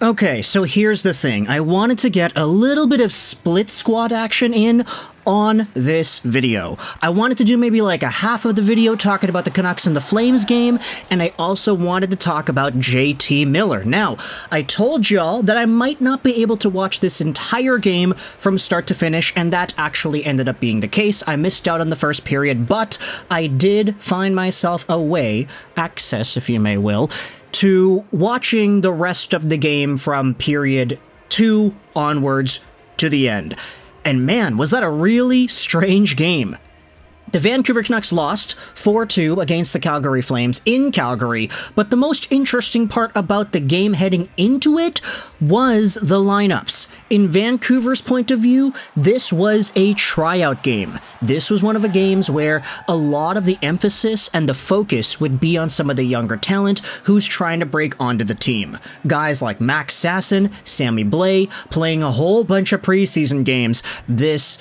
Okay, so here's the thing. I wanted to get a little bit of split squad action in on this video. I wanted to do maybe like a half of the video talking about the Canucks and the Flames game, and I also wanted to talk about JT Miller. Now, I told y'all that I might not be able to watch this entire game from start to finish, and that actually ended up being the case. I missed out on the first period, but I did find myself a way, access if you may will, to watching the rest of the game from period 2 onwards to the end. And man, was that a really strange game. The Vancouver Canucks lost 4-2 against the Calgary Flames in Calgary, but the most interesting part about the game heading into it was the lineups. In Vancouver's point of view, this was a tryout game. This was one of the games where a lot of the emphasis and the focus would be on some of the younger talent who's trying to break onto the team. Guys like Max Sasson, Sammy Blais, playing a whole bunch of preseason games this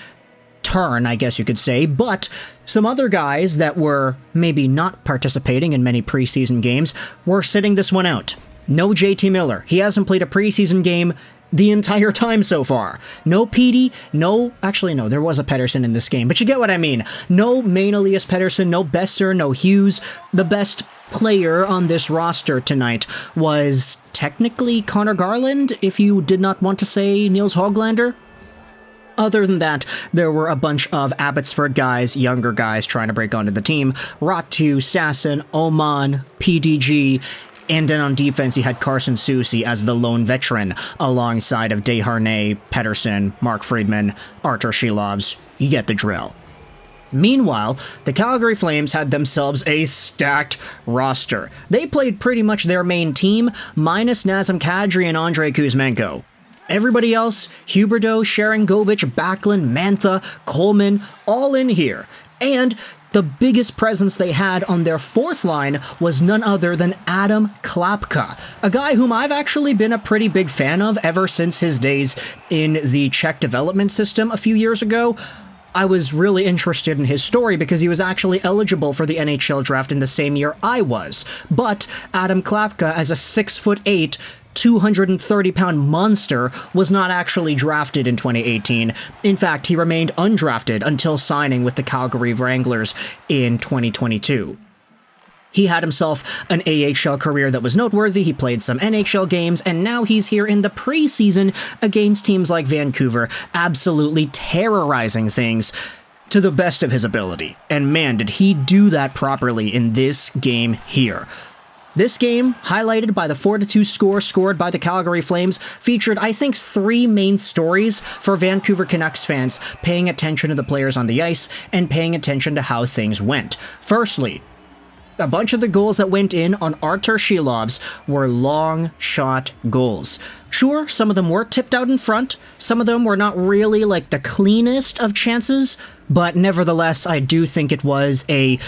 turn, I guess you could say, but some other guys that were maybe not participating in many preseason games were sitting this one out. No JT Miller. He hasn't played a preseason game the entire time so far. No Petey, actually no, there was a Pettersson in this game, but you get what I mean. No main Elias Pettersson, no Besser, no Hughes. The best player on this roster tonight was technically Connor Garland, if you did not want to say Niels Höglander. Other than that, there were a bunch of Abbotsford guys, younger guys trying to break onto the team. Raty, Sasson, Oman, PDG, and then on defense, you had Carson Soucy as the lone veteran, alongside of Desharnais, Pettersson, Mark Friedman, Arturs Silovs. You get the drill. Meanwhile, the Calgary Flames had themselves a stacked roster. They played pretty much their main team, minus Nazem Kadri and Andrei Kuzmenko. Everybody else, Huberdeau, Sharangovich, Backlund, Mantha, Coleman, all in here. And the biggest presence they had on their fourth line was none other than Adam Klapka, a guy whom I've actually been a pretty big fan of ever since his days in the Czech development system a few years ago. I was really interested in his story because he was actually eligible for the NHL draft in the same year I was. But Adam Klapka, as a 6'8", 230-pound monster, was not actually drafted in 2018. In fact, he remained undrafted until signing with the Calgary Wranglers in 2022. He had himself an AHL career that was noteworthy, he played some NHL games, and now he's here in the preseason against teams like Vancouver, absolutely terrorizing things to the best of his ability. And man, did he do that properly in this game here. This game, highlighted by the 4-2 score scored by the Calgary Flames, featured, I think, 3 main stories for Vancouver Canucks fans paying attention to the players on the ice and paying attention to how things went. Firstly, a bunch of the goals that went in on Arturs Silovs were long shot goals. Sure, some of them were tipped out in front, some of them were not really like the cleanest of chances, but nevertheless, I do think it was a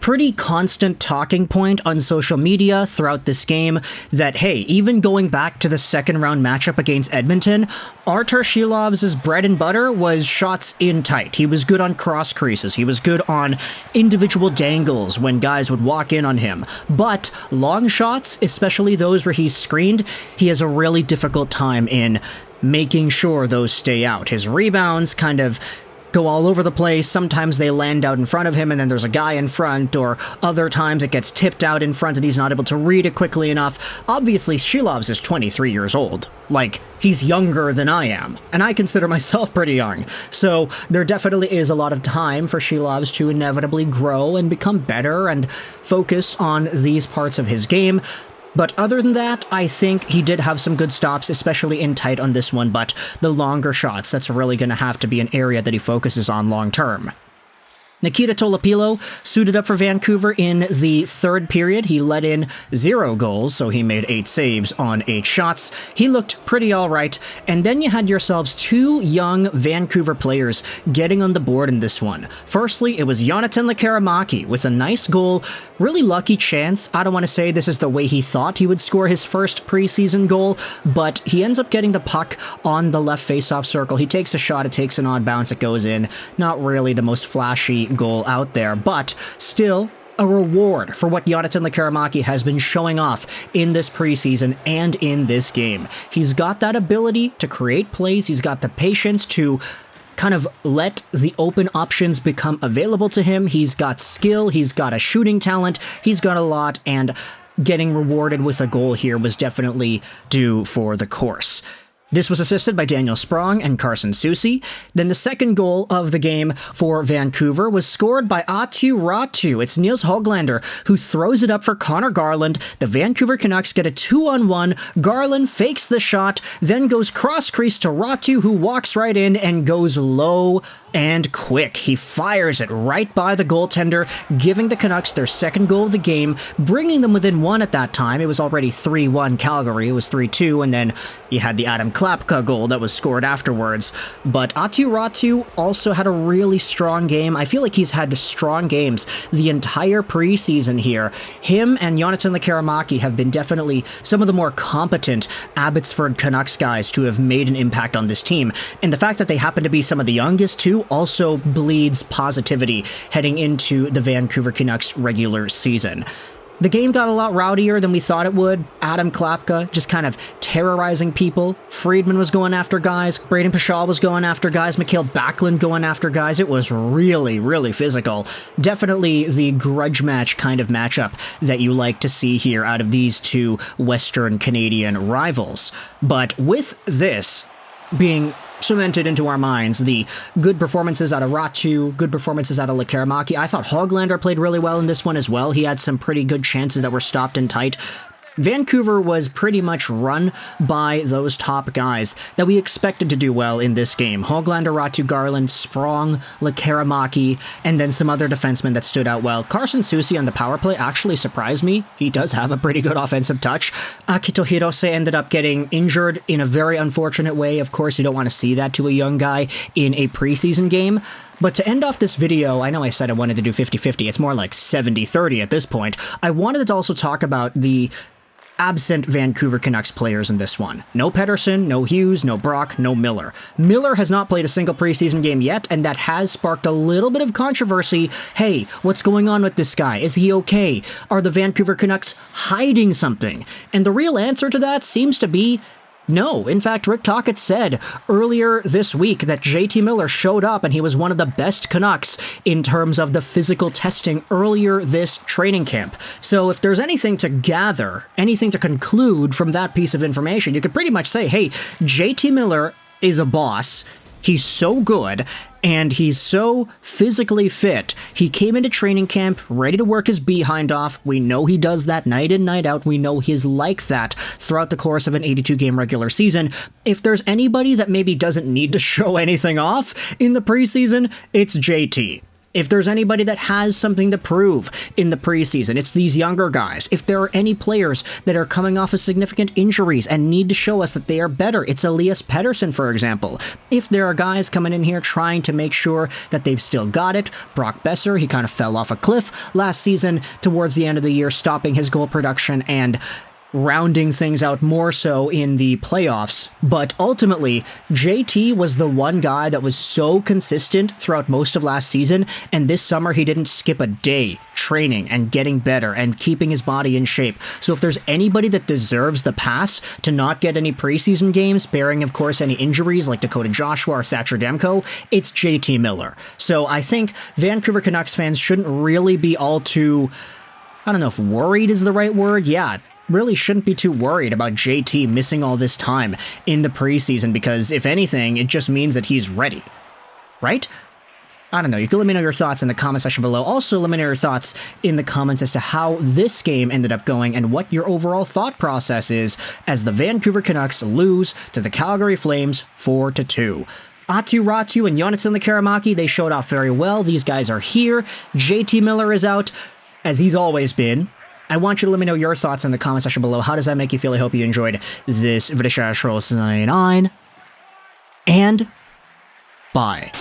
pretty constant talking point on social media throughout this game that, hey, even going back to the second round matchup against Edmonton, Arturs Silovs' bread and butter was shots in tight. He was good on cross creases. He was good on individual dangles when guys would walk in on him. But long shots, especially those where he's screened, he has a really difficult time in making sure those stay out. His rebounds kind of go all over the place. Sometimes they land out in front of him and then there's a guy in front, or other times it gets tipped out in front and he's not able to read it quickly enough. Obviously, Silovs is 23 years old. Like, he's younger than I am, and I consider myself pretty young. So there definitely is a lot of time for Silovs to inevitably grow and become better and focus on these parts of his game. But other than that, I think he did have some good stops, especially in tight on this one, but the longer shots, that's really going to have to be an area that he focuses on long term. Nikita Tolopilo suited up for Vancouver in the third period. He let in 0 goals, so he made 8 saves on 8 shots. He looked pretty alright, and then you had yourselves 2 young Vancouver players getting on the board in this one. Firstly, it was Jonathan Lekkerimaki with a nice goal, really lucky chance. I don't want to say this is the way he thought he would score his first preseason goal, but he ends up getting the puck on the left faceoff circle. He takes a shot, it takes an odd bounce, it goes in. Not really the most flashy goal out there, but still a reward for what Jonathan Lekkerimaki has been showing off in this preseason and in this game. He's got that ability to create plays. He's got the patience to kind of let the open options become available to him. He's got skill. He's got a shooting talent. He's got a lot, and getting rewarded with a goal here was definitely due for the course. This was assisted by Daniel Sprong and Carson Soucy. Then the second goal of the game for Vancouver was scored by Aatu Raty. It's Nils Höglander who throws it up for Connor Garland. The Vancouver Canucks get a 2-on-1. Garland fakes the shot, then goes cross-crease to Raty, who walks right in and goes low and quick. He fires it right by the goaltender, giving the Canucks their second goal of the game, bringing them within one at that time. It was already 3-1 Calgary. It was 3-2, and then you had the Adam Klapka goal that was scored afterwards. But Aatu Raty also had a really strong game. I feel like he's had strong games the entire preseason here. Him and Jonathan Lekkerimaki have been definitely some of the more competent Abbotsford Canucks guys to have made an impact on this team. And the fact that they happen to be some of the youngest too also bleeds positivity heading into the Vancouver Canucks regular season. The game got a lot rowdier than we thought it would. Adam Klapka just kind of terrorizing people. Friedman was going after guys. Brayden Pachal was going after guys. Macklin going after guys. It was really, really physical. Definitely the grudge match kind of matchup that you like to see here out of these two Western Canadian rivals. But with this being cemented into our minds, the good performances out of Raty, good performances out of Lekkerimaki. I thought Höglander played really well in this one as well. He had some pretty good chances that were stopped in tight. Vancouver was pretty much run by those top guys that we expected to do well in this game. Höglander, Raty, Garland, Sprong, Lekkerimaki, and then some other defensemen that stood out well. Carson Soucy on the power play actually surprised me. He does have a pretty good offensive touch. Akito Hirose ended up getting injured in a very unfortunate way. Of course, you don't want to see that to a young guy in a preseason game. But to end off this video, I know I said I wanted to do 50-50. It's more like 70-30 at this point. I wanted to also talk about the absent Vancouver Canucks players in this one. No Pettersson, no Hughes, no Brock, no Miller. Miller has not played a single preseason game yet, and that has sparked a little bit of controversy. Hey, what's going on with this guy? Is he okay? Are the Vancouver Canucks hiding something? And the real answer to that seems to be no. In fact, Rick Tocchet said earlier this week that JT Miller showed up and he was one of the best Canucks in terms of the physical testing earlier this training camp. So if there's anything to gather, anything to conclude from that piece of information, you could pretty much say, hey, JT Miller is a boss. He's so good, and he's so physically fit. He came into training camp ready to work his behind off. We know he does that night in, night out. We know he's like that throughout the course of an 82-game regular season. If there's anybody that maybe doesn't need to show anything off in the preseason, it's JT. If there's anybody that has something to prove in the preseason, it's these younger guys. If there are any players that are coming off of significant injuries and need to show us that they are better, it's Elias Pettersson, for example. If there are guys coming in here trying to make sure that they've still got it, Brock Besser, he kind of fell off a cliff last season towards the end of the year, stopping his goal production and rounding things out more so in the playoffs. But ultimately, JT was the one guy that was so consistent throughout most of last season, and this summer he didn't skip a day training and getting better and keeping his body in shape. So if there's anybody that deserves the pass to not get any preseason games, bearing of course any injuries like Dakota Joshua or Thatcher Demko, it's JT Miller. So I think Vancouver Canucks fans shouldn't really be all too, I don't know if worried is the right word. Yeah, really shouldn't be too worried about JT missing all this time in the preseason, because if anything, it just means that he's ready, right? I don't know. You can let me know your thoughts in the comment section below. Also, let me know your thoughts in the comments as to how this game ended up going and what your overall thought process is as the Vancouver Canucks lose to the Calgary Flames 4-2. Aatu Raty and Jonathan Lekkerimaki, they showed off very well. These guys are here. JT Miller is out, as he's always been. I want you to let me know your thoughts in the comment section below. How does that make you feel? I hope you enjoyed this video. And bye.